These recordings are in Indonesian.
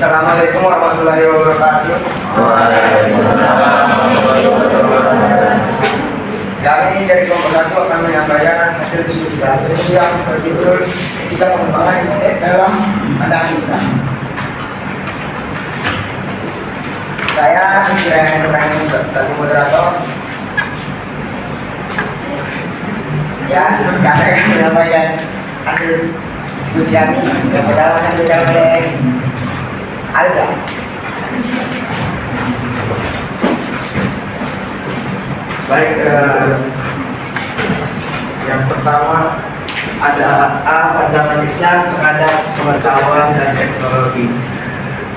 Assalamualaikum warahmatullahi wabarakatuh. Kami dari kelompok 1 akan menyampaikan hasil diskusi kami yang berjudul Etika Pengembangan dalam Pandangan Islam. Saya Ibrahim Nurani sebagai moderator. Ya, kami akan menyampaikan hasil diskusi kami yang pertama akan dibacakan oleh Alza. Baik, yang pertama ada A, pandangan Islam terhadap pengetahuan dan teknologi.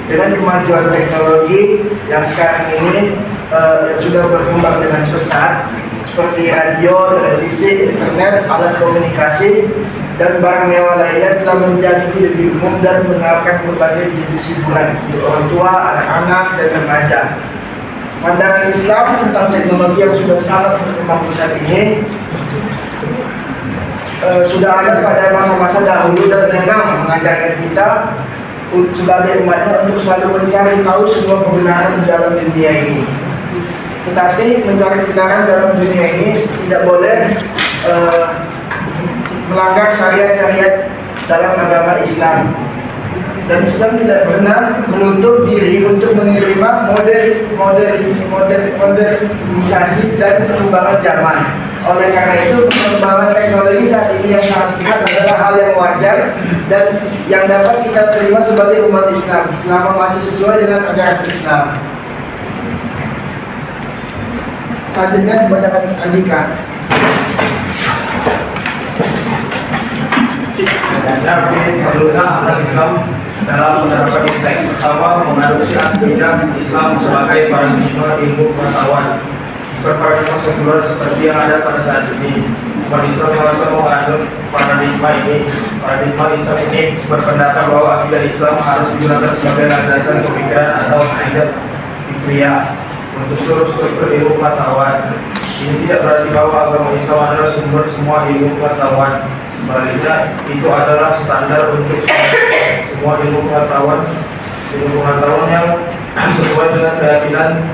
Dengan kemajuan teknologi yang sekarang ini yang sudah berkembang dengan pesat, seperti radio, televisi, internet, alat komunikasi, dan barang mewah lainnya telah menjadi lebih umum dan menerapkan berbagai jenis hiburan untuk orang tua, anak-anak, dan remaja. Pandangan Islam tentang teknologi yang sudah sangat berkembang pesat ini sudah ada pada masa-masa dahulu dan memang mengajarkan kita sebagai umatnya untuk selalu mencari tahu semua kebenaran di dalam dunia ini. Tetapi mencari kebenaran dalam dunia ini tidak boleh melanggar syariat-syariat dalam agama Islam. Dan Islam tidak pernah menutup diri untuk menerima modernisasi dan perkembangan zaman. Oleh karena itu, perkembangan teknologi saat ini yang sangat cepat adalah hal yang wajar dan yang dapat kita terima sebagai umat Islam selama masih sesuai dengan ajaran Islam. Selanjutnya dibacakan Andika. Jadi perlunya anak Islam dalam menerapkan teks pertama mengadopsi akidah Islam sebagai paradigma ilmu pengetahuan berparadigma sekuler seperti yang ada pada saat ini. Umat Islam harus mengadopsi paradigma ini. Paradigma Islam ini berpendapat bahwa akidah Islam harus digunakan sebagai landasan pemikiran atau akidah fikriyah untuk seluruh struktur ilmu pengetahuan. Ini tidak berarti bahwa agama Islam adalah sumber semua ilmu pengetahuan. Sebaliknya, itu adalah standar untuk semua ilmu pengetahuan yang sesuai dengan keyakinan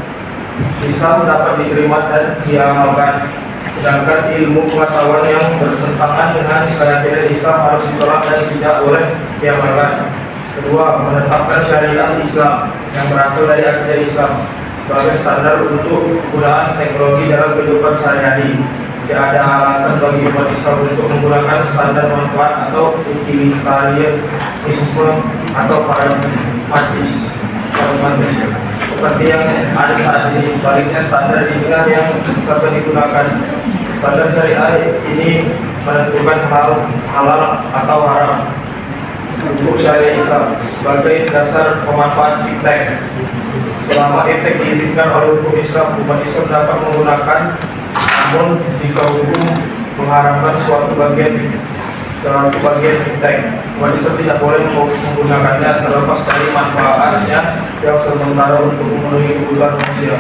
Islam dapat diterima dan diamalkan. Sedangkan ilmu pengetahuan yang bertentangan dengan keyakinan Islam harus ditolak dan tidak boleh diamalkan. Kedua, menetapkan syariat Islam yang berasal dari akidah Islam sebagai standar untuk penggunaan teknologi dalam kehidupan sehari-hari. Tidak ada alasan bagi umat Islam untuk menggunakan standar manfaat atau utilitarianisme atau pragmatis seperti yang ada saat ini. Sebaliknya, standar inilah yang dapat digunakan. Standar syariah ini menentukan hal halal atau haram untuk syariah Islam sebagai dasar pemanfaat iptek. Selama iptek diizinkan oleh hukum Islam, umat Islam dapat menggunakan. Namun jika hukum mengharamkan suatu bagian iptek, umat Islam tidak boleh menggunakannya terlepas dari manfaatnya yang sementara untuk memenuhi kebutuhan manusia.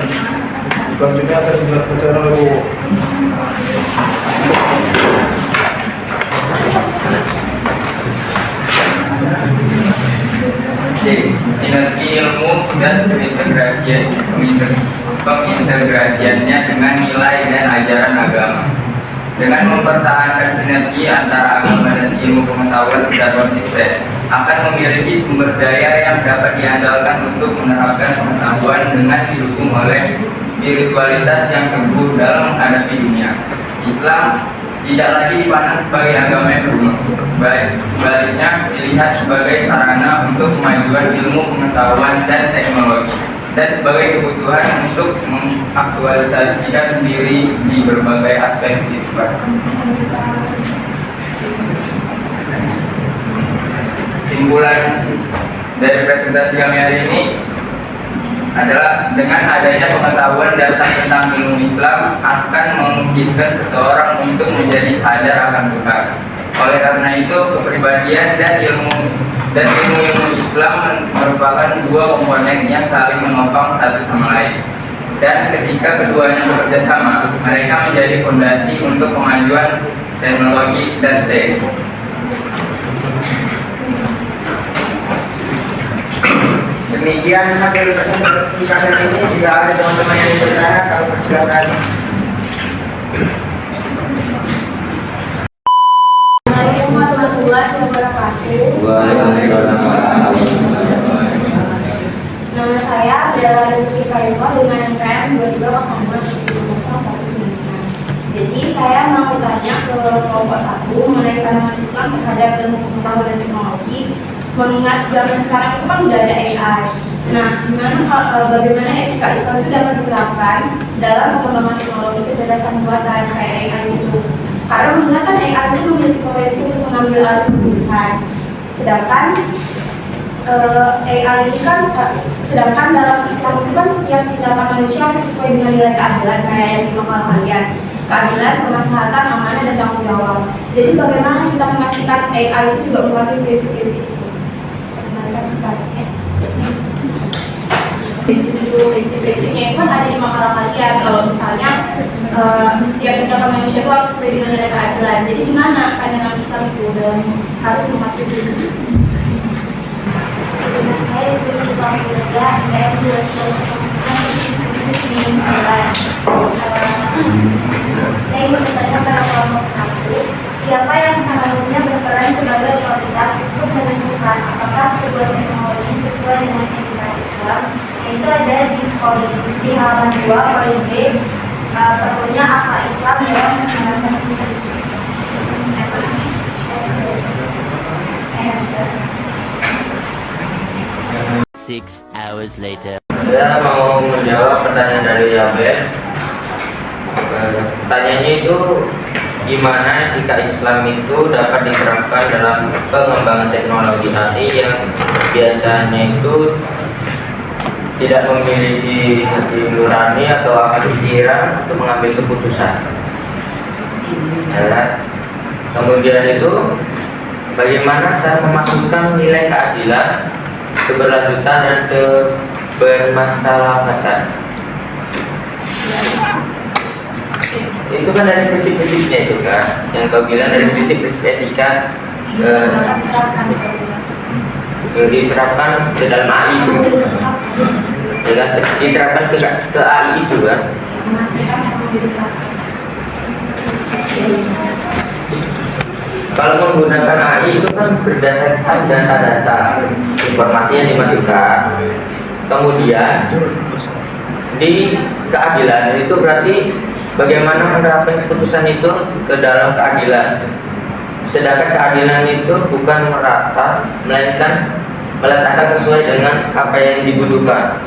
Selanjutnya akan dilakukan oleh Bowo. Jadi, sinergi ilmu dan pengintegrasiannya dengan nilai dan ajaran agama. Dengan mempertahankan sinergi antara agama dan ilmu pengetahuan secara konsisten, akan memiliki sumber daya yang dapat diandalkan untuk menerapkan pengetahuan dengan didukung oleh spiritualitas yang teguh dalam menghadapi dunia. Islam tidak lagi dipandang sebagai agama yang bersih, sebaliknya dilihat sebagai sarana untuk kemajuan ilmu pengetahuan dan teknologi, dan sebagai kebutuhan untuk mengaktualisasikan diri di berbagai aspek kehidupan. Kesimpulan dari presentasi kami hari ini adalah dengan adanya pengetahuan dasar tentang ilmu Islam akan memungkinkan seseorang untuk menjadi sadar akan Tuhan. Oleh karena itu, kepribadian dan ilmu Islam merupakan dua komponen yang saling menopang satu sama lain. Dan ketika keduanya bekerja sama, mereka menjadi fondasi untuk kemajuan teknologi dan sains. Demikian hasil kesempatan ini. Jika ada teman-teman yang bertanya, kalau persilakan. Assalamualaikum warahmatullahi wabarakatuh. Nama saya adalah Rizky Fairwa dengan NPM 22021019. Jadi saya mau tanya ke kelompok 1 mengenai pandangan Islam terhadap ilmu pengetahuan dan teknologi. Mengingat zaman sekarang itu kan udah ada AI. Nah, bagaimana etika Islam itu dapat diterapkan dalam pengembangan teknologi kecerdasan buatan kayak AI itu? Karena mengingat kan AI itu memiliki potensi untuk mengambil alih keputusan. Sedangkan AI ini kan, sedangkan dalam Islam itu kan setiap tindakan manusia harus sesuai dengan nilai keadilan kayak yang dimaksud kalian. Keadilan, kemaslahatan, amanah, dan tanggung jawab. Jadi bagaimana kita memastikan AI itu juga mengakui prinsip-prinsip itu? Prinsip-prinsipnya itu kan ada di makalah kalian. Kalau misalnya setiap tindakan manusia itu harus sesuai dengan nilai keadilan. Jadi gimana pandangan Islam itu dalam harus mematuhi prinsip itu? Saya Rizky Fairwa NPM 22021019. Saya ingin bertanya pada kelompok 1, siapa yang seharusnya berperan sebagai otoritas untuk menentukan apakah sebuah teknologi sesuai dengan etika Islam? Itu ada di halaman 2 poin B, perlunya akal Islam dalam menjalankan Six hours later. Saya mau menjawab pertanyaan dari Yabes. Pertanyaannya itu gimana etika Islam itu dapat diterapkan dalam pengembangan teknologi AI yang biasanya itu tidak memiliki hati nurani atau akal pikiran untuk mengambil keputusan. Ya. Kemudian itu bagaimana cara memasukkan nilai keadilan, keberlanjutan, dan kebermaslahatan. Itu kan dari prinsip-prinsipnya itu kan, yang kau bilang dari prinsip-prinsip etika diterapkan ke dalam AI itu, ya kan? Diterapkan ke AI itu kan. Kalau menggunakan AI itu kan berdasarkan data-data informasi yang dimasukkan, kemudian di keadilan itu berarti bagaimana menerapkan keputusan itu ke dalam keadilan. Sedangkan keadilan itu bukan merata, melainkan meletakkan sesuai dengan apa yang dibutuhkan.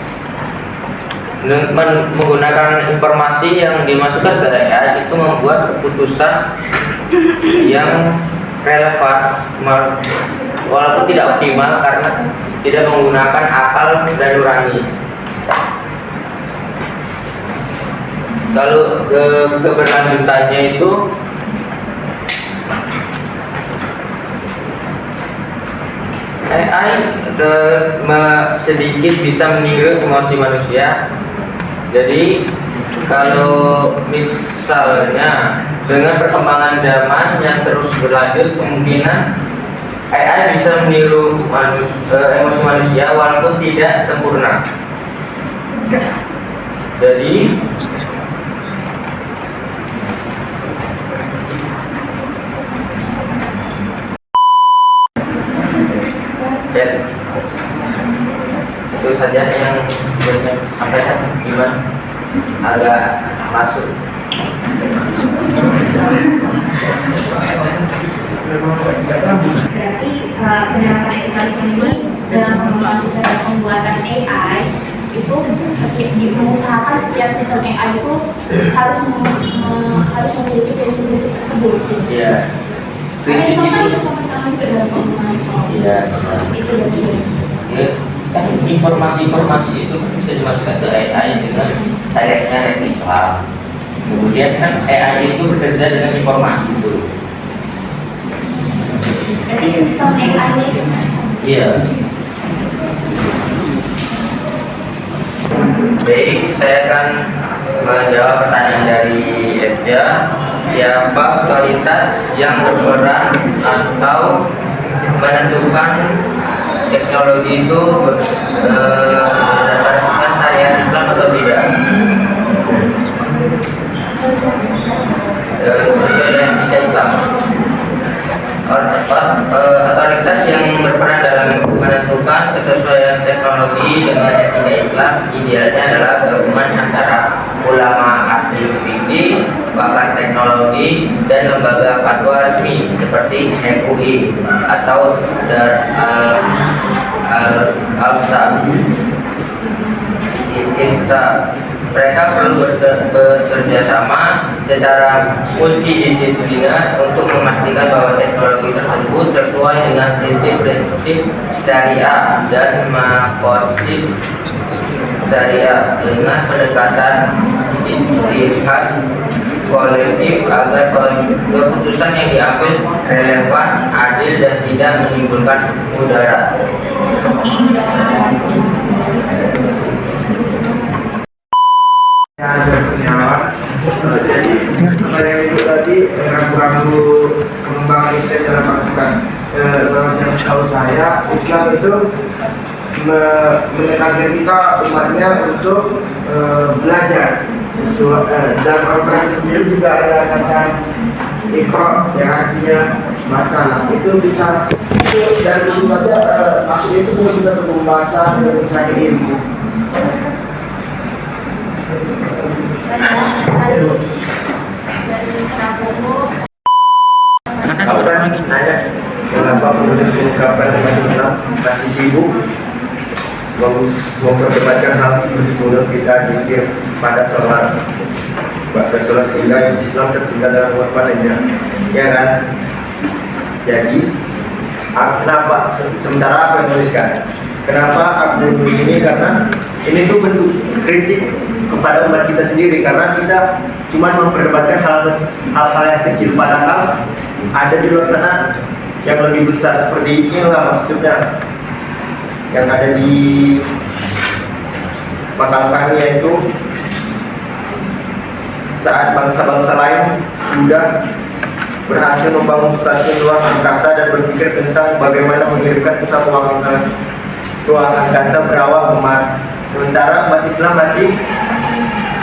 Menggunakan informasi yang dimasukkan ke AI itu membuat keputusan yang relevan walaupun tidak optimal karena tidak menggunakan akal dan nurani. Kalau keberlanjutannya itu AI sedikit bisa meniru emosi manusia. Jadi kalau misalnya dengan perkembangan zaman yang terus berlanjut, kemungkinan AI bisa meniru emosi manusia walaupun tidak sempurna. Jadi itu saja yang bisa saya sampaikan. Gimana? Agak masuk. Berarti penerapan etika Islam ini dalam pengembangan kecerdasan buatan AI itu diusahakan setiap sistem AI itu harus memiliki prinsip-prinsip tersebut. Iya. Prinsip Islam kan itu. sama juga dalam pengembangan teknologi. Iya. Itu berarti. Ya, kan informasi-informasi itu bisa dimasukkan ke AI dengan syariat Islam. Kemudian kan AI itu bekerja dengan informasi itu. Jadi sistem AI ini Iya. Baik, saya akan menjawab pertanyaan dari Ebja. Siapa otoritas yang berperan atau menentukan teknologi itu otoritas yang berperan dalam menentukan kesesuaian teknologi dengan etika Islam idealnya adalah gabungan antara ulama ahli fikih, pakar teknologi, dan lembaga fatwa resmi seperti MUI atau Dar al-Ifta. Mereka perlu bekerja sama secara multidisipliner untuk memastikan bahwa teknologi tersebut sesuai dengan prinsip-prinsip syariah dan maqasid syariah dengan pendekatan ijtihad kolektif agar keputusan yang diambil relevan, adil, dan tidak menimbulkan mudarat. Jadi pertanyaan itu tadi rambu-rambu pengembangan Islam dalam melakukan yang tahu saya Islam itu menekankan kita umatnya untuk belajar dan Al-Quran sendiri juga ada kata Iqra yang artinya bacalah. Itu bisa dari sifatnya maksudnya itu bukan kita untuk membaca dan mencari ilmu. Nanya kenapa penulis mengungkapkan umat Islam masih sibuk memperdebatkan hal seperti mulut kita jikir pada sholat sehingga Islam tertinggal dalam umat padanya, ya kan? Jadi kenapa sementara apa yang menuliskan? Kenapa aku menulis ini? Karena ini tuh bentuk kritik kepada umat kita sendiri, karena kita cuma memperdebatkan hal-hal yang kecil, padahal ada di luar sana yang lebih besar. Seperti inilah maksudnya yang ada di makalah kami, yaitu saat bangsa-bangsa lain sudah berhasil membangun stasiun luar angkasa dan berpikir tentang bagaimana mengirimkan pesawat ruang angkasa berawak emas, sementara umat Islam masih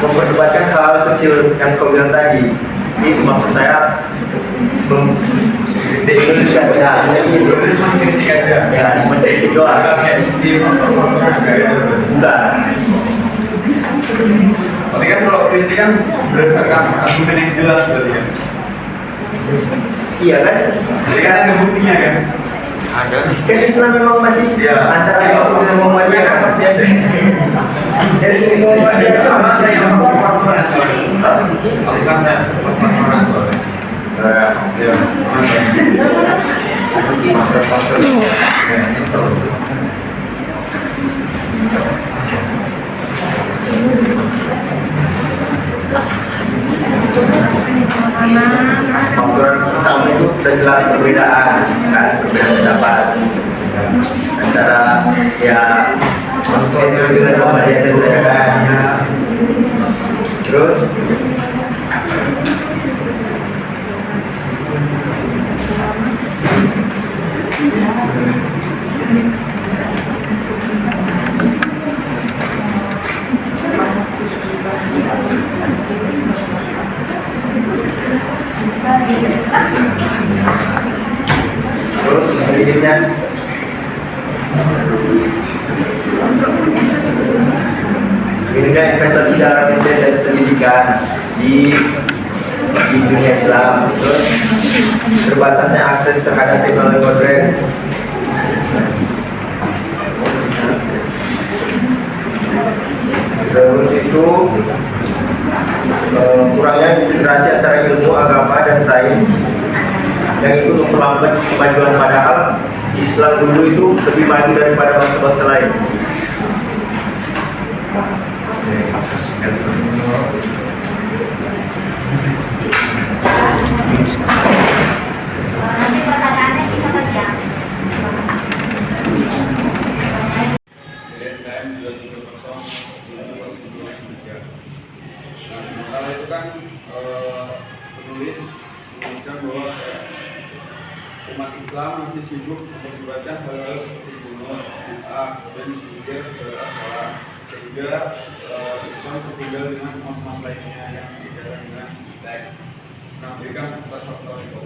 memperdebatkan hal kecil yang kau bilang tadi. Itu maksud saya di Indonesia ya mengkritik doang. Enggak. Tapi kan kalau kritik kan berdasarkan argumen yang jelas berarti kan. Iya kan? Jadi kan ada buktinya kan. Ada. Kan Islam memang masih antara yang dengan Muhammadiyah kan. Dari Muhammadiyah itu masih yang Faktor pertama itu sudah jelas perbedaan, kan, perbedaan pendapat antara ya faktor yang bisa Muhammadiyah dan saya kan. Terus selanjutnya ini kan investasi dalam riset dan pendidikan di dunia Islam. Terus terbatasnya akses terhadap teknologi modern. Terus itu kurangnya integrasi antara ilmu, agama, dan sains yang itu memperlambat kemajuan, padahal Islam dulu itu lebih maju daripada bangsa-bangsa lain. Nanti pertanyaannya bisa kerja. Kalau itu kan penulis menuliskan bahwa umat Islam masih sibuk memperdebatkan hal-hal seperti bunuh, bid'ah, dan zikir sholat, sehingga Islam tertinggal dengan umat lainnya yang tidak dengan teks. Nah, berikan atas faktor itu.